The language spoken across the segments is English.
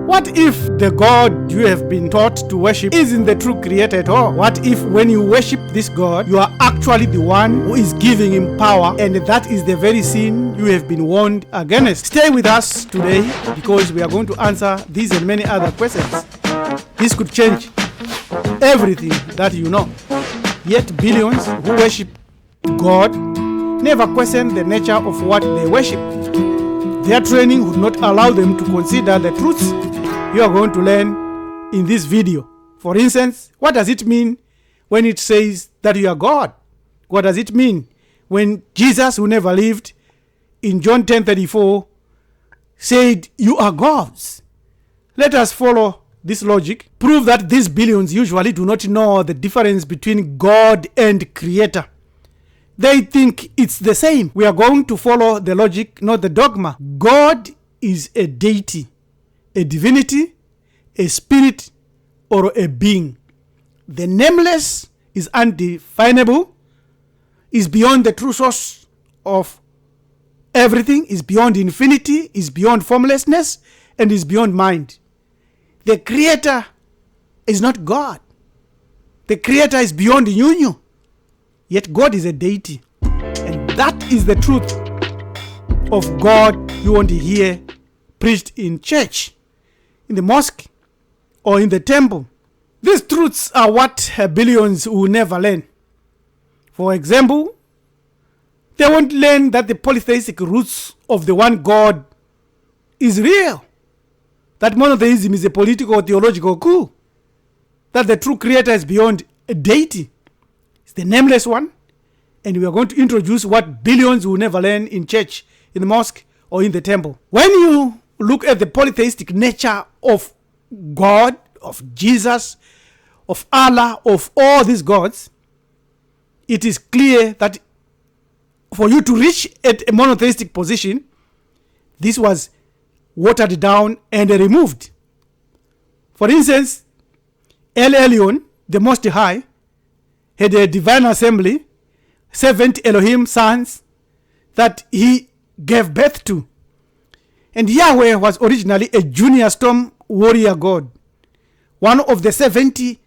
What if the God you have been taught to worship isn't the true creator at all? What if when you worship this God, you are actually the one who is giving him power, and that is the very sin you have been warned against? Stay with us today because we are going to answer these and many other questions. This could change everything that you know. Yet billions who worship God never question the nature of what they worship. Their training would not allow them to consider the truths you are going to learn in this video. For instance, what does it mean when it says that you are God? What does it mean when Jesus, who never lived, in John 10:34 said you are gods? Let us follow this logic. Prove that these billions usually do not know the difference between God and creator. They think it's the same. We are going to follow the logic, not the dogma. God is a deity, a divinity, a spirit, or a being. The nameless is undefinable, is beyond the true source of everything, is beyond infinity, is beyond formlessness, and is beyond mind. The creator is not God. The creator is beyond union. Yet God is a deity. And that is the truth of God you want to hear preached in church, in the mosque, or in the temple. These truths are what billions will never learn. For example, they won't learn that the polytheistic roots of the one God is real. That monotheism is a political or theological coup. That the true creator is beyond a deity. It's the nameless one. And we are going to introduce what billions will never learn in church, in the mosque, or in the temple. When you look at the polytheistic nature of God, of Jesus, of Allah, of all these gods, it is clear that for you to reach at a monotheistic position, this was watered down and removed. For instance, El Elyon, the Most High, had a divine assembly, 70 Elohim sons that he gave birth to. And Yahweh was originally a junior storm warrior god, one of the 70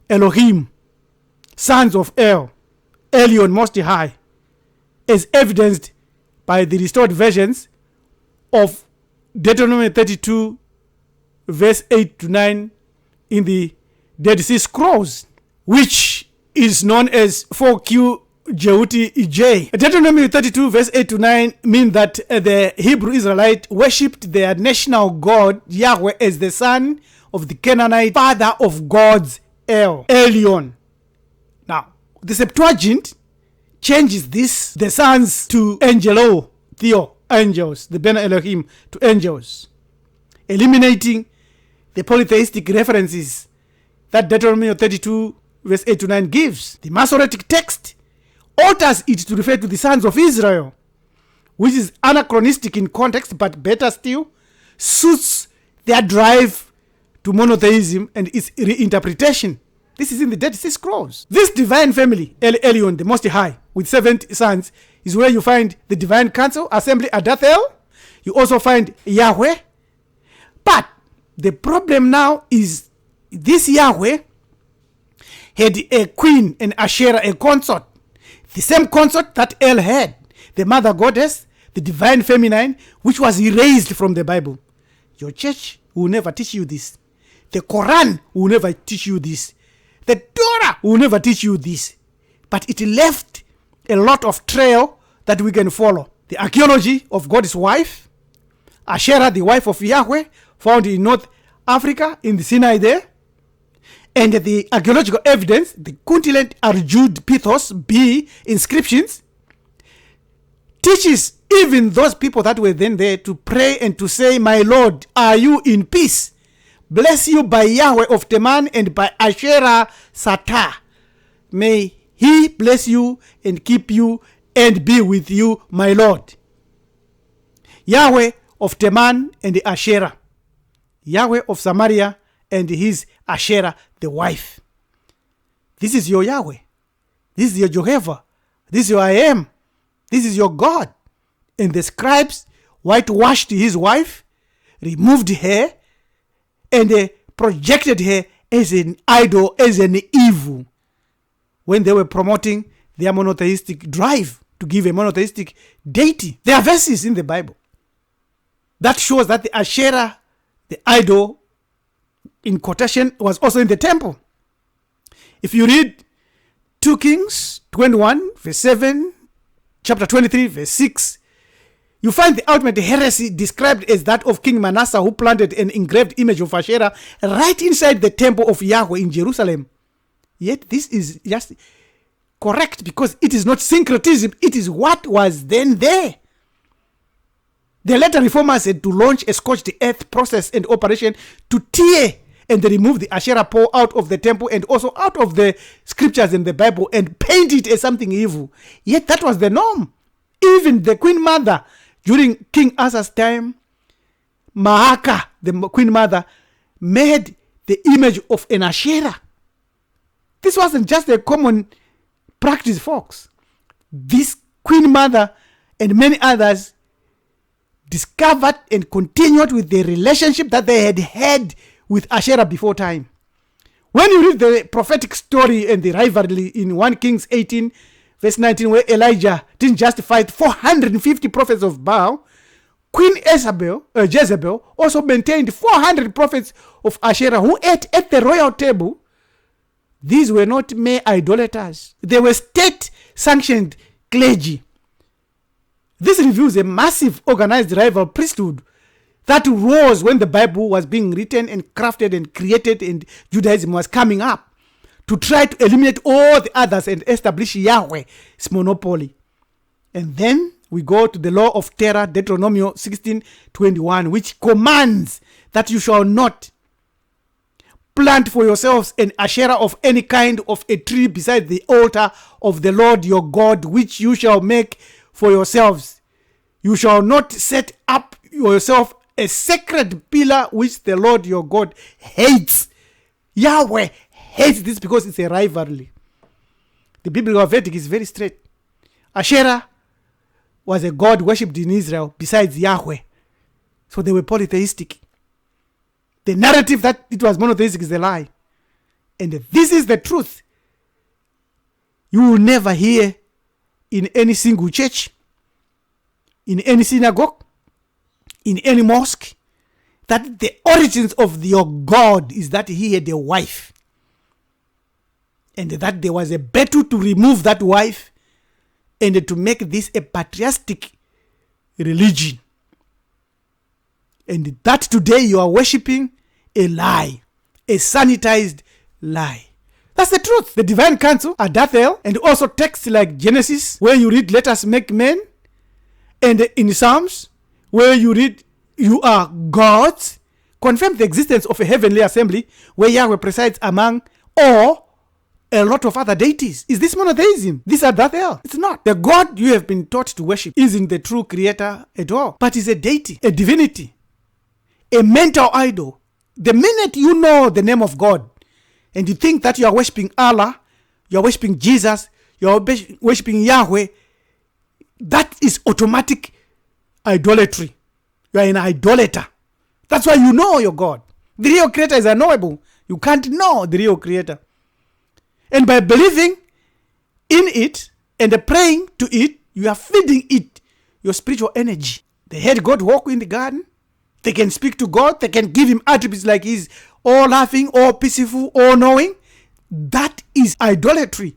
Elohim, sons of El, Elyon Most High, as evidenced by the restored versions of Deuteronomy 32 verse 8 to 9 in the Dead Sea Scrolls, which is known as 4Q Jeuti Ij. Deuteronomy 32 verse 8 to 9 mean that the Hebrew Israelite worshipped their national god Yahweh as the son of the Canaanite father of gods El, Elyon. Now, the Septuagint changes this, the sons to angelo, theo, angels, the Ben Elohim to angels, eliminating the polytheistic references that Deuteronomy 32 verse 8 to 9 gives. The Masoretic text alters it to refer to the sons of Israel, which is anachronistic in context, but better still, suits their drive to monotheism and its reinterpretation. This is in the Dead Sea Scrolls. This divine family, El Elyon, the Most High, with 70 sons, is where you find the divine council, assembly Adathel. You also find Yahweh. But the problem now is this Yahweh had a queen, an Asherah, a consort. The same consort that El had, the mother goddess, the divine feminine, which was erased from the Bible. Your church will never teach you this. The Quran will never teach you this. The Torah will never teach you this. But it left a lot of trail that we can follow. The archaeology of God's wife, Asherah, the wife of Yahweh, found in North Africa, in the Sinai there. And the archaeological evidence, the Kuntilant Arjud Pithos B inscriptions, teaches even those people that were then there to pray and to say, "My Lord, are you in peace? Bless you by Yahweh of Teman and by Asherah Satah. May he bless you and keep you and be with you, my Lord." Yahweh of Teman and Asherah. Yahweh of Samaria and his Asherah, the wife. This is your Yahweh. This is your Jehovah. This is your I am. This is your God. And the scribes whitewashed his wife, removed her, and projected her as an idol, as an evil, when they were promoting their monotheistic drive to give a monotheistic deity. There are verses in the Bible that shows that the Asherah, the idol, in quotation, was also in the temple. If you read 2 Kings 21, verse 7, chapter 23, verse 6, you find the ultimate heresy described as that of King Manasseh, who planted an engraved image of Asherah right inside the temple of Yahweh in Jerusalem. Yet this is just correct because it is not syncretism, it is what was then there. The later reformers had to launch a scorched earth process and operation to tear and remove the Asherah pole out of the temple and also out of the scriptures in the Bible and paint it as something evil. Yet that was the norm. Even the Queen Mother, during King Asa's time, Maaka, the Queen Mother, made the image of an Asherah. This wasn't just a common practice, folks. This Queen Mother and many others discovered and continued with the relationship that they had had with Asherah before time. When you read the prophetic story and the rivalry in 1 Kings 18, verse 19, where Elijah didn't just fight 450 prophets of Baal, Queen Jezebel also maintained 400 prophets of Asherah who ate at the royal table. These were not mere idolaters. They were state-sanctioned clergy. This reveals a massive organized rival priesthood that rose when the Bible was being written and crafted and created and Judaism was coming up to try to eliminate all the others and establish Yahweh's monopoly. And then we go to the law of terror, Deuteronomy 16:21, which commands that you shall not plant for yourselves an Asherah of any kind of a tree beside the altar of the Lord your God, which you shall make for yourselves. You shall not set up yourself a sacred pillar which the Lord your God hates. Yahweh hates this because it's a rivalry. The biblical verdict is very straight. Asherah was a god worshipped in Israel besides Yahweh. So they were polytheistic. The narrative that it was monotheistic is a lie. And this is the truth. You will never hear in any single church, in any synagogue, in any mosque, that the origins of your God is that he had a wife. And that there was a battle to remove that wife and to make this a patriarchal religion. And that today you are worshipping a lie, a sanitized lie. That's the truth. The divine council, Adathel, and also texts like Genesis, where you read, let us make men, and in Psalms, where you read, you are gods, confirm the existence of a heavenly assembly where Yahweh presides among or a lot of other deities. Is this monotheism? This Adathel? It's not. The God you have been taught to worship isn't the true creator at all, but is a deity, a divinity, a mental idol. The minute you know the name of God and you think that you are worshiping Allah, you are worshiping Jesus, you are worshiping Yahweh, that is automatic idolatry. You are an idolater. That's why you know your God. The real creator is unknowable. You can't know the real creator. And by believing in it and praying to it, you are feeding it your spiritual energy. They had God walk in the garden. They can speak to God. They can give him attributes like he's all laughing, all peaceful, all knowing. That is idolatry,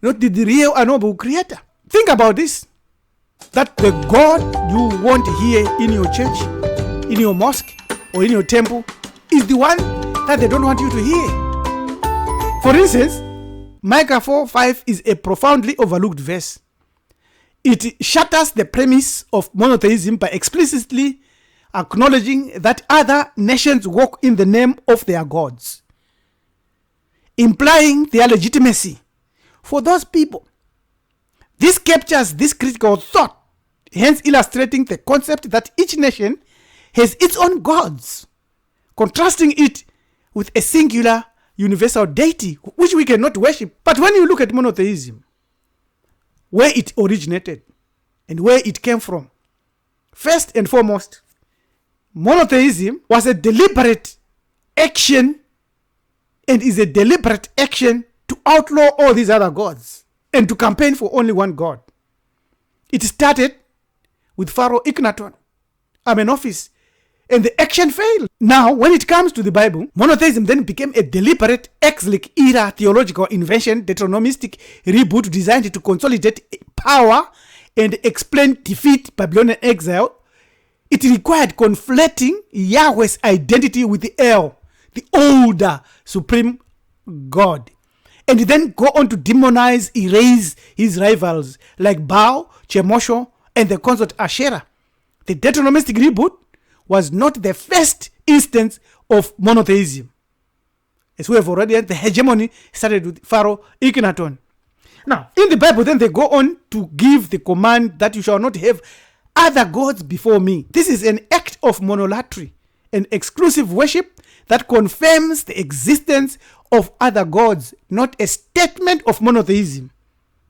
not the real unknowable creator. Think about this. That the God you want here in your church, in your mosque, or in your temple is the one that they don't want you to hear. For instance, Micah 4:5 is a profoundly overlooked verse. It shatters the premise of monotheism by explicitly acknowledging that other nations walk in the name of their gods, implying their legitimacy for those people. This captures this critical thought, hence illustrating the concept that each nation has its own gods, contrasting it with a singular universal deity which we cannot worship. But when you look at monotheism, where it originated and where it came from, first and foremost, monotheism was a deliberate action and is a deliberate action to outlaw all these other gods and to campaign for only one God. It started with Pharaoh Akhenaton, Amenophis, and the action failed. Now, when it comes to the Bible, monotheism then became a deliberate exilic era theological invention, Deuteronomistic reboot designed to consolidate power and explain defeat, Babylonian exile. It required conflating Yahweh's identity with the El, the older supreme God, and then go on to demonize, erase his rivals like Baal, Demotion, and the consort Asherah. The Deuteronomistic reboot was not the first instance of monotheism. As we have already had, the hegemony started with Pharaoh Akhenaton. Now, in the Bible, then they go on to give the command that you shall not have other gods before me. This is an act of monolatry, an exclusive worship that confirms the existence of other gods, not a statement of monotheism.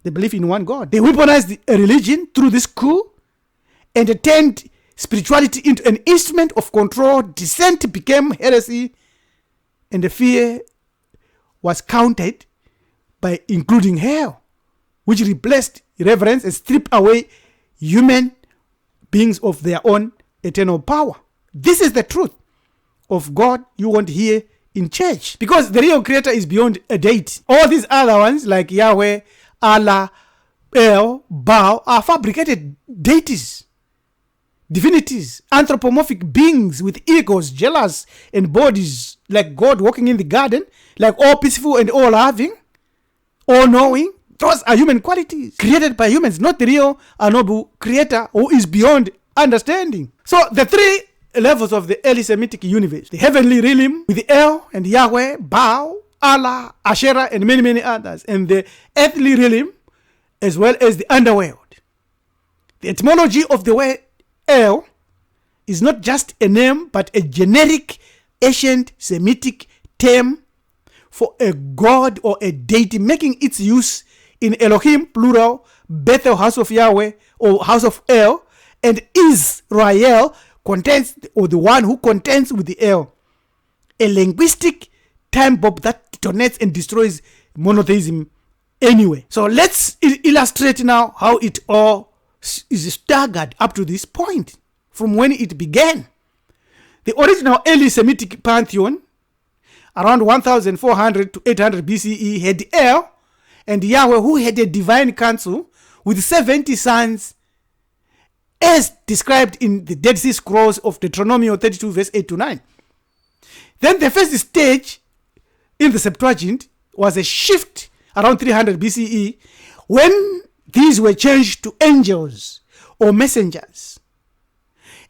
They believe in one God. They weaponized a religion through this coup and turned spirituality into an instrument of control. Dissent became heresy, and the fear was countered by including hell, which replaced reverence and stripped away human beings of their own eternal power. This is the truth of God you won't hear in church, because the real creator is beyond a deity. All these other ones like Yahweh, Allah, El, Baal are fabricated deities, divinities, anthropomorphic beings with egos, jealous, and bodies like God walking in the garden, like all peaceful and all loving, all knowing. Those are human qualities created by humans, not the real unknowable creator who is beyond understanding. So the three levels of the early Semitic universe: the heavenly realm with the El and Yahweh, Baal, Allah, Asherah, and many, many others, and the earthly realm as well as the underworld. The etymology of the word El is not just a name but a generic ancient Semitic term for a god or a deity, making its use in Elohim, plural, Bethel, house of Yahweh, or house of El, and Israel contains, or the one who contends with the El. A linguistic time bomb that detonates and destroys monotheism anyway. So let's illustrate now how it all is staggered up to this point, from when it began. The original early Semitic pantheon, around 1400 to 800 BCE, had El and Yahweh, who had a divine council with 70 sons, as described in the Dead Sea Scrolls of Deuteronomy 32 verse 8 to 9. Then the first stage in the Septuagint was a shift around 300 BCE, when these were changed to angels or messengers,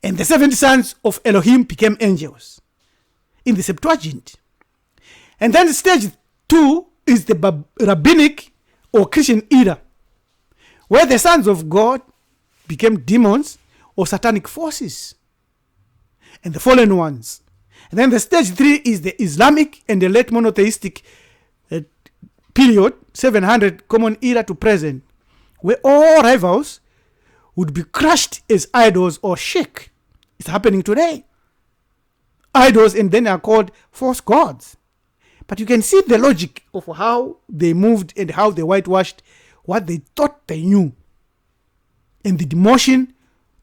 and the 70 sons of Elohim became angels in the Septuagint. And then stage 2 is the rabbinic or Christian era, where the sons of God became demons or satanic forces and the fallen ones. And then the stage 3 is the Islamic and the late monotheistic period, 700 common era to present, where all rivals would be crushed as idols or shirk. It's happening today. Idols, and then are called false gods. But you can see the logic of how they moved and how they whitewashed what they thought they knew, and the demotion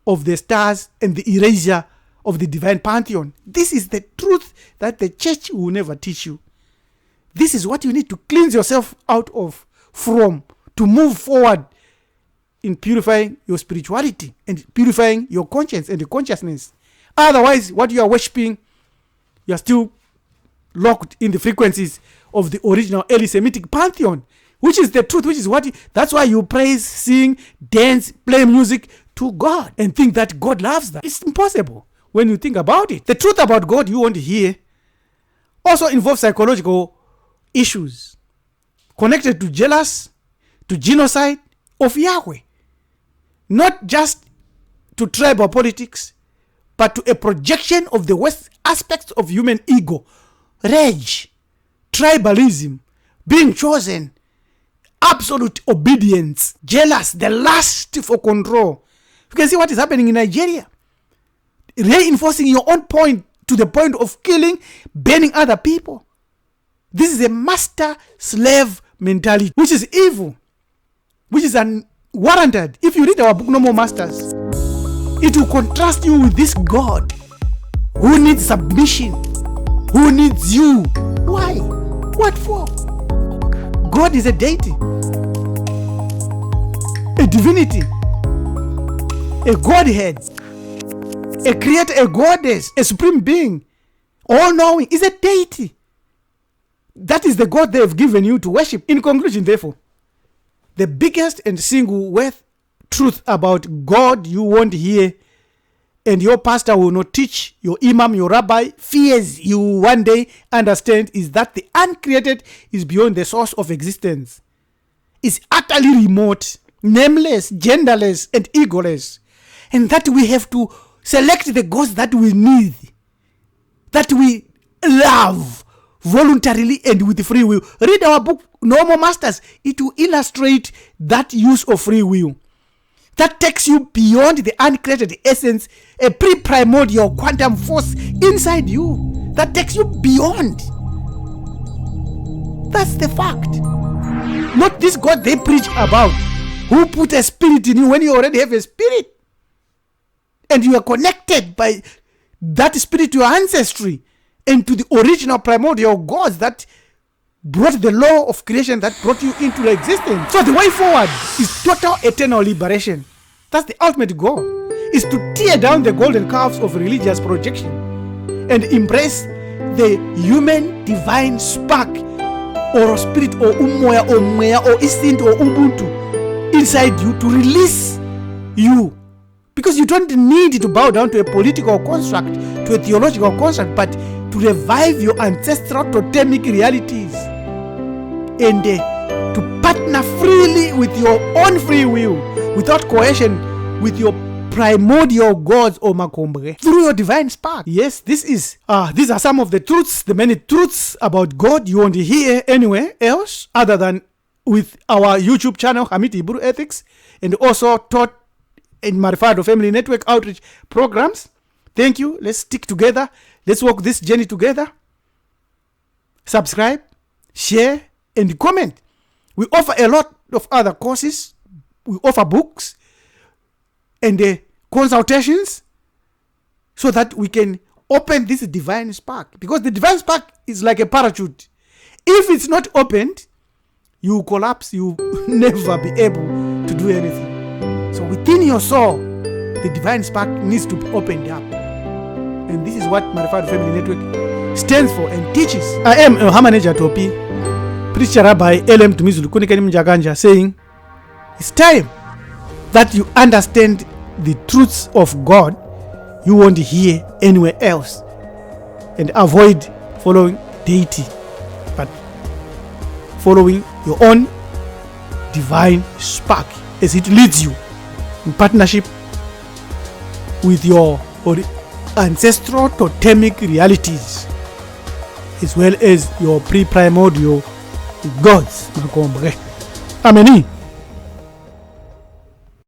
of the stars and the erasure of the divine pantheon. This is the truth that the church will never teach you. This is what you need to cleanse yourself out of, from, to move forward in purifying your spirituality and purifying your conscience and the consciousness. Otherwise, what you are worshipping, you are still locked in the frequencies of the original early Semitic pantheon, which is the truth, which is what that's why you praise, sing, dance, play music to God and think that God loves that. It's impossible when you think about it. The truth about God you want to hear also involves psychological issues connected to jealous, to genocide of Yahweh, not just to tribal politics, but to a projection of the worst aspects of human ego: rage, tribalism, being chosen, absolute obedience, jealous, the lust for control. You can see what is happening in Nigeria, reinforcing your own point to the point of killing, burning other people. This is a master-slave mentality, which is evil, which is unwarranted. If you read our book, No More Masters, it will contrast you with this God who needs submission, who needs you. Why? What for? God is a deity, a divinity, a Godhead, a creator, a goddess, a supreme being, all-knowing. Is a deity. That is the God they have given you to worship. In conclusion, therefore, the biggest and single worth truth about God you won't hear, and your pastor will not teach, your imam, your rabbi fears you one day understand, is that the uncreated is beyond the source of existence, is utterly remote, nameless, genderless, and egoless, and that we have to select the gods that we need, that we love voluntarily and with free will. Read our book, No More Masters. It will illustrate that use of free will. That takes you beyond the uncreated essence, a pre-primordial quantum force inside you. That takes you beyond. That's the fact. Not this God they preach about, who put a spirit in you when you already have a spirit. And you are connected by that spirit to your ancestry and to the original primordial gods that brought the law of creation, that brought you into existence. So the way forward is total eternal liberation. That's the ultimate goal, is to tear down the golden calves of religious projection and embrace the human divine spark or spirit or umoya or moya or instinct or ubuntu inside you to release you. Because you don't need to bow down to a political construct, to a theological construct, but to revive your ancestral totemic realities and to partner freely with your own free will, without coercion, with your primordial gods or makombre, through your divine spark. Yes, these are some of the truths, the many truths about God you won't hear anywhere else other than with our YouTube channel, Hamid Hebrew Ethics, and also taught in Marifado Family Network outreach programs. Thank you. Let's stick together. Let's walk this journey together. Subscribe, share, and comment. We offer a lot of other courses. We offer books and consultations so that we can open this divine spark. Because the divine spark is like a parachute. If it's not opened, you collapse. You will never be able to do anything. So within your soul, the divine spark needs to be opened up. And this is what Marifado Family Network stands for and teaches. I am Hamaneja Topi, Preacher Rabbi Elohim Tumizulu Kunikani Mjaganja, saying, it's time that you understand the truths of God you won't hear anywhere else, and avoid following deity, but following your own divine spark as it leads you in partnership with your ancestral totemic realities, as well as your pre-primordial gods. Amen.